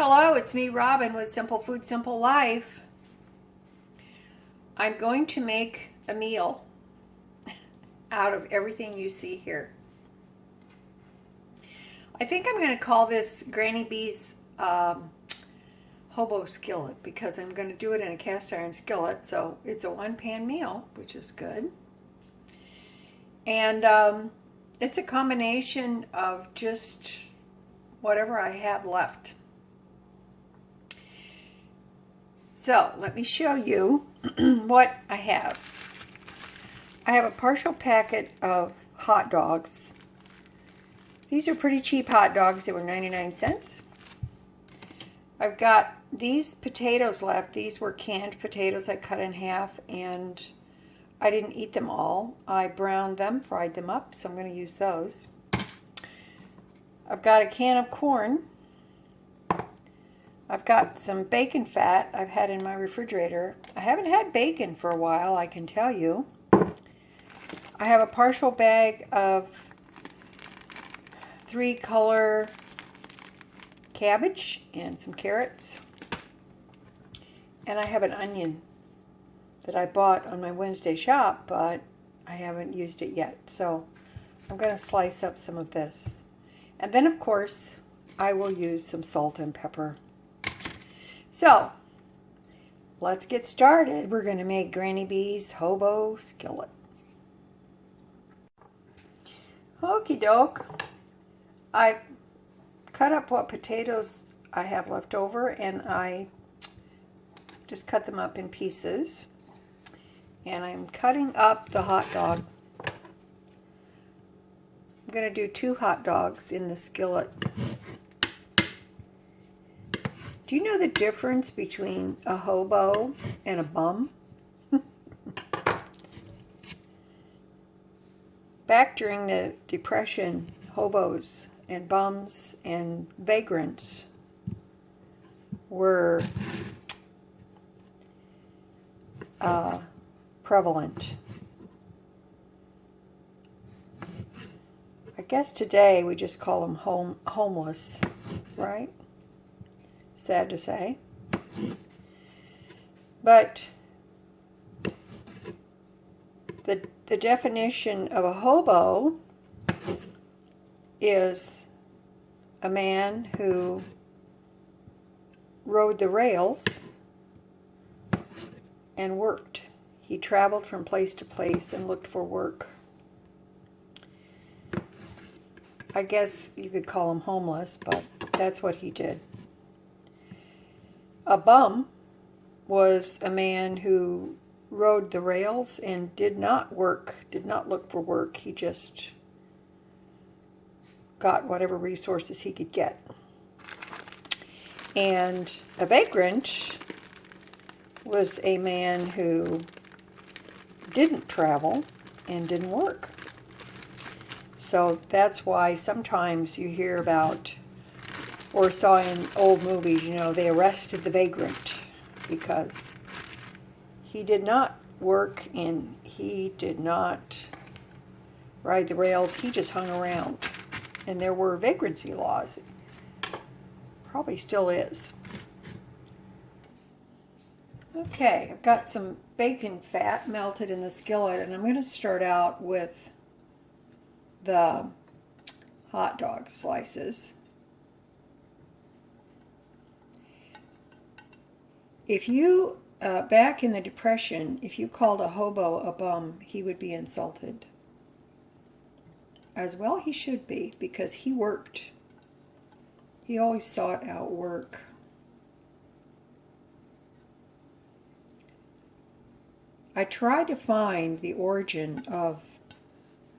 Hello, it's me, Robin, with Simple Food, Simple Life. I'm going to make a meal out of everything you see here. I think I'm going to call this Granny B's HOBO skillet because I'm going to do it in a cast iron skillet. So it's a one-pan meal, which is good. And it's a combination of just whatever I have left. So let me show you what I have. I have a partial packet of hot dogs. These are pretty cheap hot dogs. They were 99 cents. I've got these potatoes left. These were canned potatoes I cut in half, and I didn't eat them all. I browned them, fried them up, so I'm going to use those. I've got a can of corn. I've got some bacon fat I've had in my refrigerator. I haven't had bacon for a while, I can tell you. I have a partial bag of 3-color cabbage and some carrots. And I have an onion that I bought on my Wednesday shop, but I haven't used it yet. So I'm going to slice up some of this. And then, of course, I will use some salt and pepper. So, let's get started. We're going to make Granny B's HOBO skillet. Okie doke. I cut up what potatoes I have left over, and I just cut them up in pieces. And I'm cutting up the hot dog. I'm going to do 2 hot dogs in the skillet. Do you know the difference between a hobo and a bum? Back during the Depression, hobos and bums and vagrants were prevalent. I guess today we just call them homeless, right? Sad to say. But the definition of a hobo is a man who rode the rails and worked. He traveled from place to place and looked for work. I guess you could call him homeless, but that's what he did. A bum was a man who rode the rails and did not work, did not look for work. He just got whatever resources he could get. And a vagrant was a man who didn't travel and didn't work. So that's why sometimes you hear about, or saw in old movies, you know, they arrested the vagrant because he did not work and he did not ride the rails. He just hung around. And there were vagrancy laws. Probably still is. Okay, I've got some bacon fat melted in the skillet, and I'm going to start out with the hot dog slices. If you, back in the Depression, if you called a hobo a bum, he would be insulted. As well he should be, because he worked. He always sought out work. I tried to find the origin of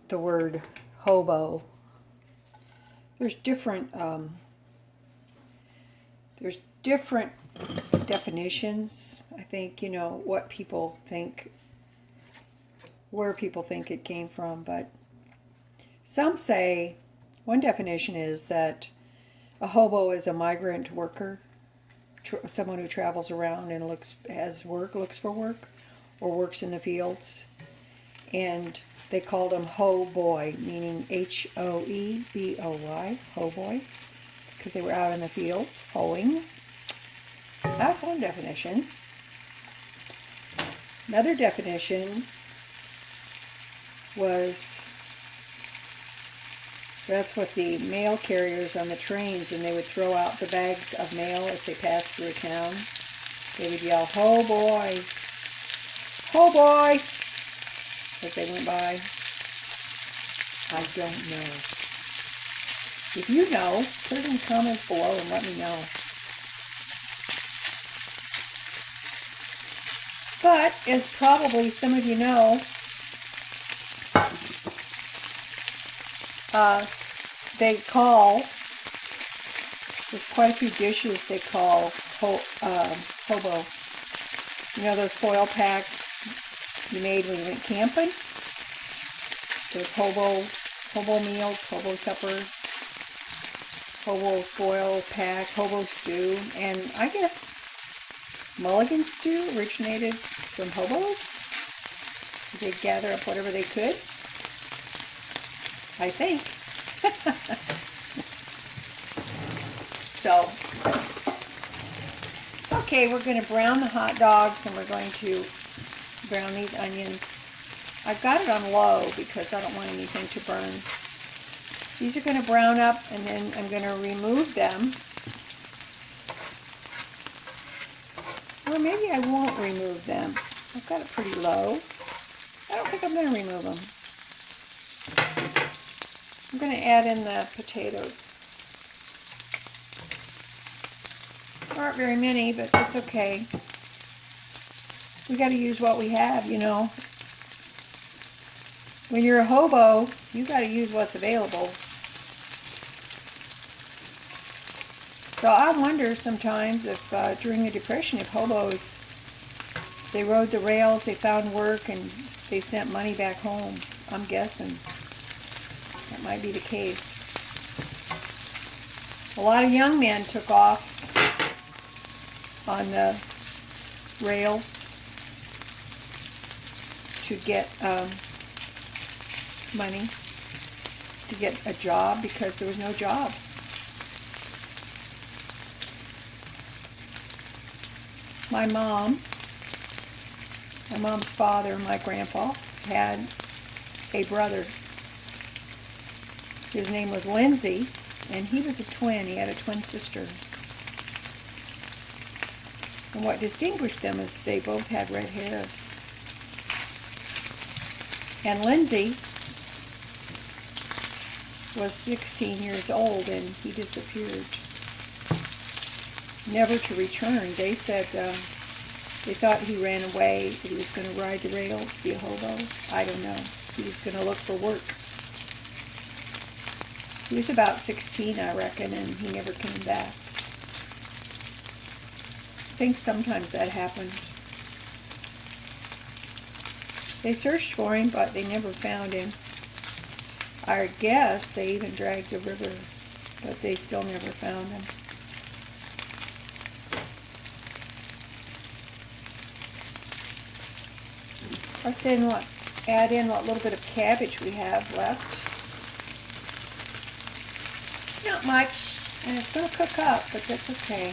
the word hobo. There's different definitions. I think, you know, what people think, where people think it came from, but some say, one definition is that a hobo is a migrant worker, someone who travels around and looks for work, or works in the fields. And they called him ho boy, meaning H-O-E-B-O-Y, ho boy. because they were out in the field hoeing. That's one definition. Another definition was, that's what the mail carriers on the trains, when they would throw out the bags of mail as they passed through a town, they would yell, "Ho boy! Ho boy!" as they went by. I don't know. If you know, put it in the comments below and let me know. But, as probably some of you know, they call, there's quite a few dishes they call hobo. You know those foil packs you made when you went camping? There's hobo meals, hobo suppers, hobo foil pack, hobo stew, and I guess mulligan stew originated from hobos. They'd gather up whatever they could, I think. So, okay, we're going to brown the hot dogs, and we're going to brown these onions. I've got it on low because I don't want anything to burn. These are going to brown up, and then I'm going to remove them. Or maybe I won't remove them. I've got it pretty low. I don't think I'm going to remove them. I'm going to add in the potatoes. There aren't very many, but it's okay. We got to use what we have, you know. When you're a hobo, you got to use what's available. So I wonder sometimes if during the Depression, if hobos, they rode the rails, they found work, and they sent money back home. I'm guessing that might be the case. A lot of young men took off on the rails to get money, to get a job, because there was no job. My mom's father, my grandpa, had a brother. His name was Lindsay, and he was a twin. He had a twin sister. And what distinguished them is they both had red hair. And Lindsay was 16 years old, and he disappeared, never to return. They said they thought he ran away, that he was going to ride the rails, be a hobo. I don't know. He was going to look for work. He was about 16, I reckon, and he never came back. I think sometimes that happened. They searched for him, but they never found him. I guess they even dragged the river, but they still never found him. Let's add in what little bit of cabbage we have left. Not much, and it's going to cook up, but that's okay.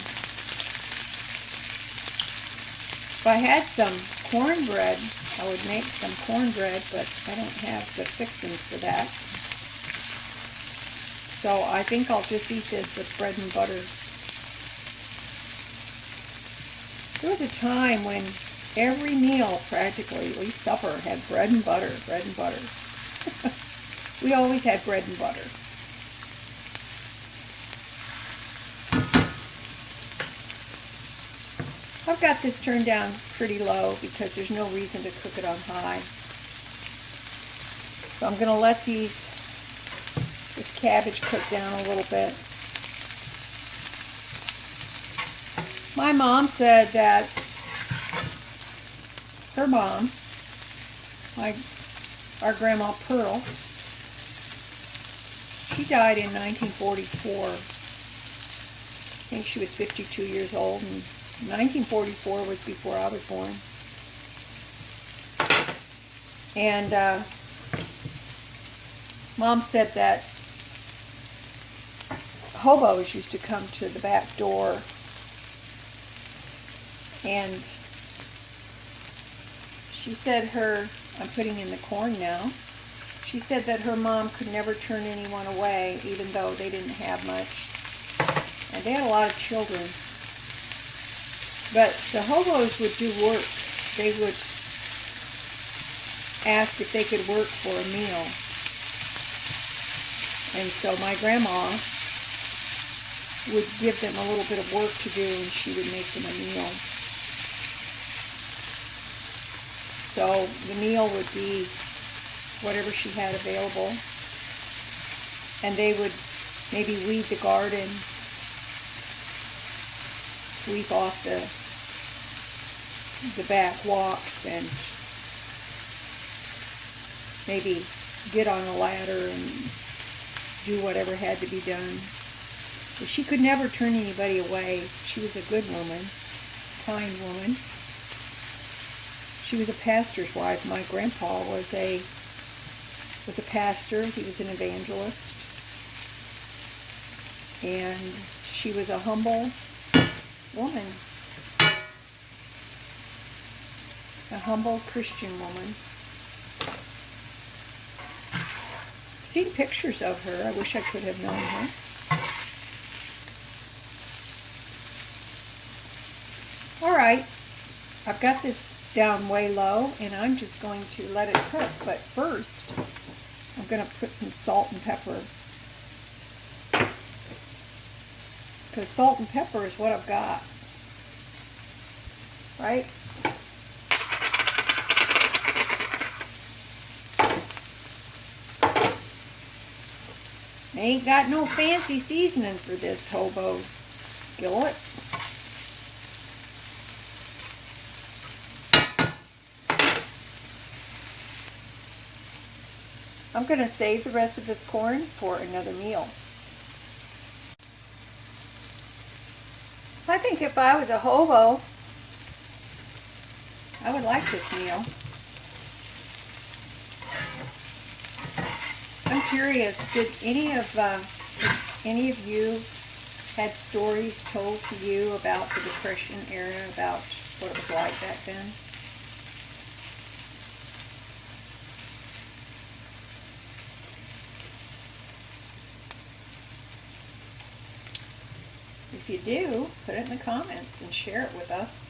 If I had some cornbread, I would make some cornbread, but I don't have the fixings for that. So I think I'll just eat this with bread and butter. There was a time when every meal, practically, at least supper, had bread and butter, bread and butter. We always had bread and butter. I've got this turned down pretty low because there's no reason to cook it on high. So I'm going to let this cabbage cook down a little bit. My mom said that her mom, our Grandma Pearl, she died in 1944. I think she was 52 years old, and 1944 was before I was born. And Mom said that hobos used to come to the back door, and she said I'm putting in the corn now, she said that her mom could never turn anyone away, even though they didn't have much. And they had a lot of children. But the hobos would do work. They would ask if they could work for a meal. And so my grandma would give them a little bit of work to do, and she would make them a meal. So the meal would be whatever she had available. And they would maybe weed the garden, sweep off the back walks, and maybe get on a ladder and do whatever had to be done. But she could never turn anybody away. She was a good woman, kind woman. She was a pastor's wife. My grandpa was a pastor. He was an evangelist. And she was a humble woman. A humble Christian woman. I've seen pictures of her. I wish I could have known her. Alright, I've got this down way low, and I'm just going to let it cook. But first, I'm going to put some salt and pepper. Because salt and pepper is what I've got. Right? I ain't got no fancy seasoning for this hobo skillet. I'm going to save the rest of this corn for another meal. I think if I was a hobo, I would like this meal. I'm curious, did any of you had stories told to you about the Depression era, about what it was like back then? If you do, put it in the comments and share it with us.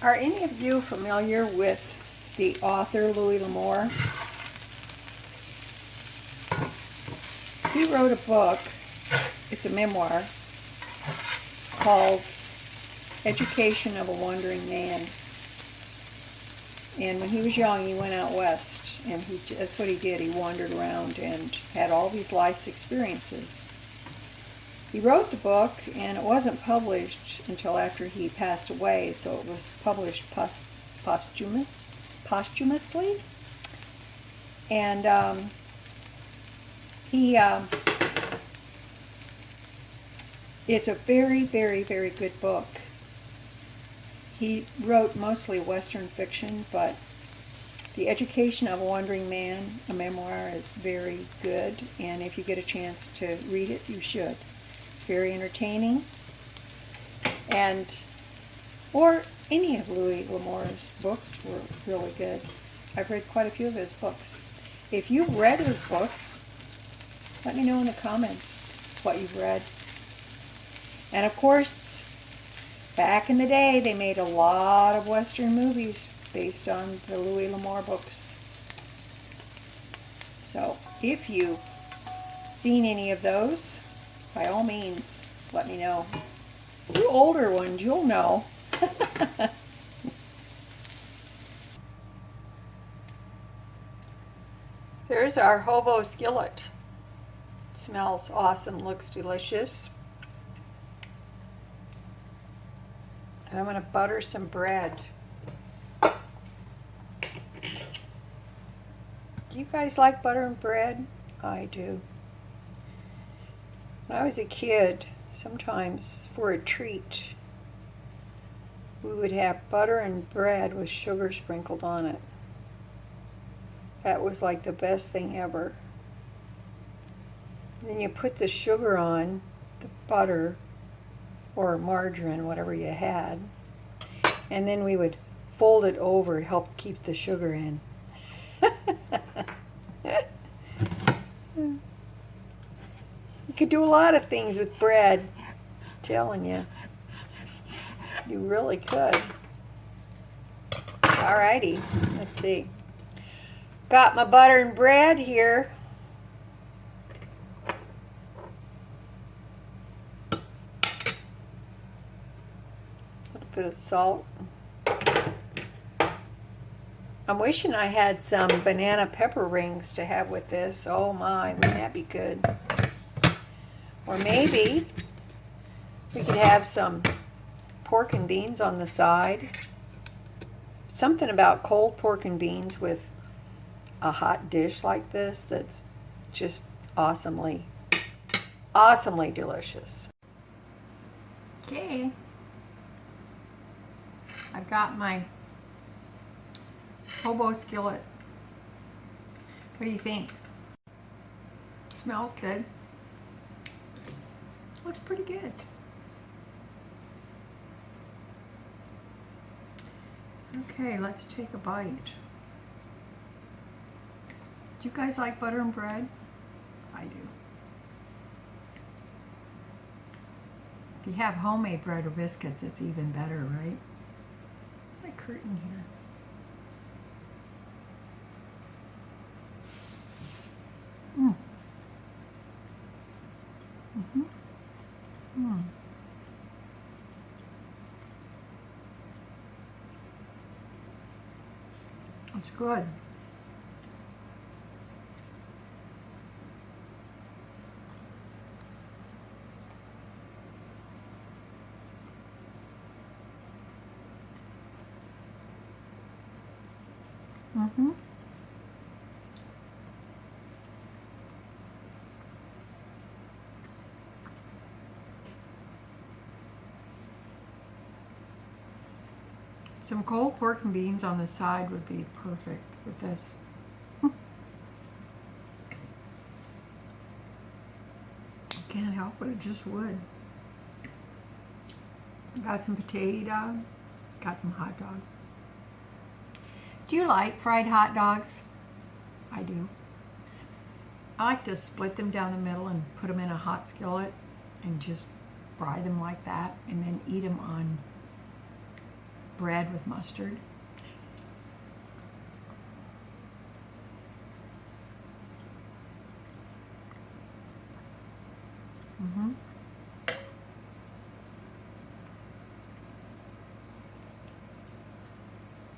Are any of you familiar with the author Louis L'Amour? He wrote a book, it's a memoir, called Education of a Wandering Man. And when he was young, he went out west, and that's what he did. He wandered around and had all these life's experiences. He wrote the book, and it wasn't published until after he passed away, so it was published posthumously. And it's a very, very, very good book. He wrote mostly Western fiction, but The Education of a Wandering Man, a memoir, is very good, and if you get a chance to read it, you should. Very entertaining, or any of Louis L'Amour's books were really good. I've read quite a few of his books. If you've read his books, let me know in the comments what you've read. And of course, back in the day, they made a lot of Western movies based on the Louis L'Amour books. So, if you've seen any of those, by all means, let me know. You older ones, you'll know. Here's our hobo skillet. It smells awesome, looks delicious. And I'm going to butter some bread. Do you guys like butter and bread? I do. When I was a kid, sometimes for a treat, we would have butter and bread with sugar sprinkled on it. That was like the best thing ever. Then you put the sugar on, the butter or margarine, whatever you had, and then we would fold it over, help keep the sugar in. You could do a lot of things with bread, I'm telling you. You really could. Alrighty, let's see. Got my butter and bread here. A little bit of salt. I'm wishing I had some banana pepper rings to have with this. Oh my, wouldn't that be good? Or maybe we could have some pork and beans on the side. Something about cold pork and beans with a hot dish like this that's just awesomely delicious. Okay, I've got my HOBO skillet. What do you think? Smells good. Looks pretty good. Okay, let's take a bite. Do you guys like butter and bread? I do. If you have homemade bread or biscuits, it's even better, right? My curtain here. It's good. Some cold pork and beans on the side would be perfect with this. I can't help it, it just would. Got some potato, got some hot dog. Do you like fried hot dogs? I do. I like to split them down the middle and put them in a hot skillet and just fry them like that and then eat them on bread with mustard.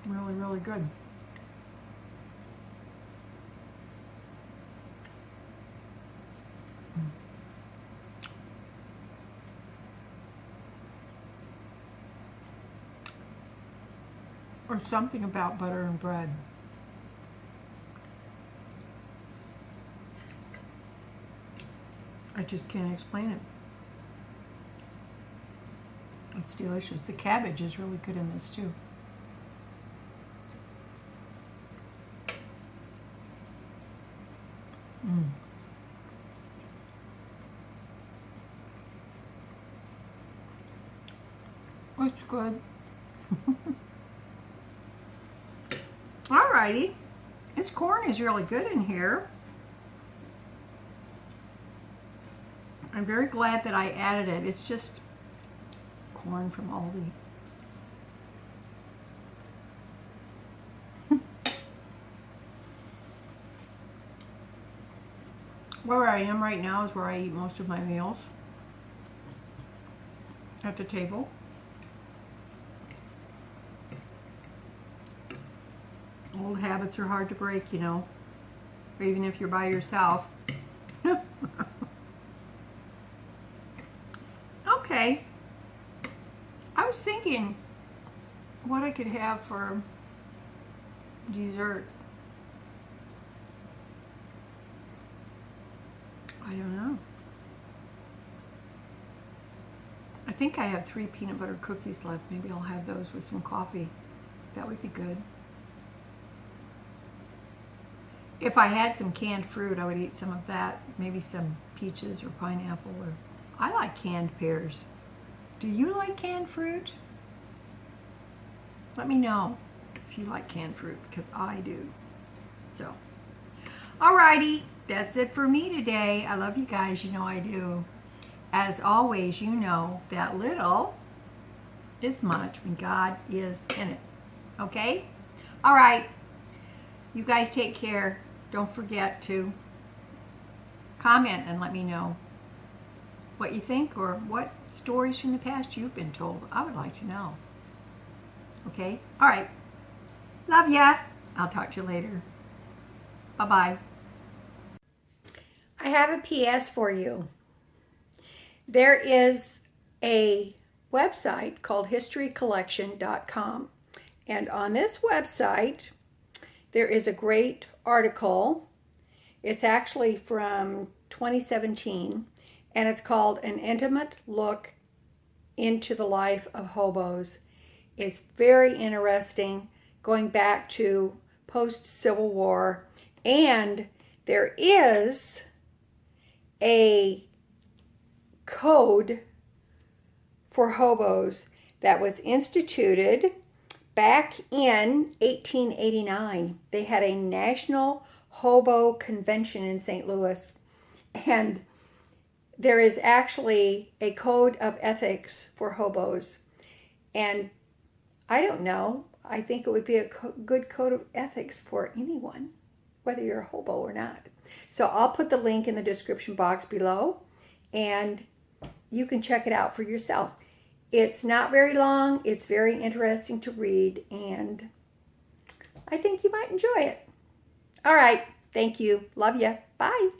Really, really good. Or something about butter and bread. I just can't explain it. It's delicious. The cabbage is really good in this too. It's good. Alrighty, this corn is really good in here. I'm very glad that I added it. It's just corn from Aldi. Where I am right now is where I eat most of my meals, at the table. Old habits are hard to break, you know, even if you're by yourself. Okay, I was thinking what I could have for dessert. I don't know. I think I have 3 peanut butter cookies left. Maybe I'll have those with some coffee. That would be good. If I had some canned fruit, I would eat some of that. Maybe some peaches or pineapple. Or I like canned pears. Do you like canned fruit? Let me know if you like canned fruit, because I do. So, alrighty, that's it for me today. I love you guys, you know I do. As always, you know that little is much when God is in it. Okay? All right. You guys take care. Don't forget to comment and let me know what you think or what stories from the past you've been told. I would like to know. Okay? All right. Love ya. I'll talk to you later. Bye-bye. I have a PS for you. There is a website called historycollection.com, and on this website there is a great article. It's actually from 2017, and it's called An Intimate Look into the Life of Hobos. It's very interesting, going back to post-Civil War, and there is a code for hobos that was instituted back in 1889. They had a national hobo convention in St. Louis, and there is actually a code of ethics for hobos. And I don't know, I think it would be a good code of ethics for anyone, whether you're a hobo or not. So I'll put the link in the description box below, and you can check it out for yourself. It's not very long. It's very interesting to read, and I think you might enjoy it. All right. Thank you. Love ya. Bye.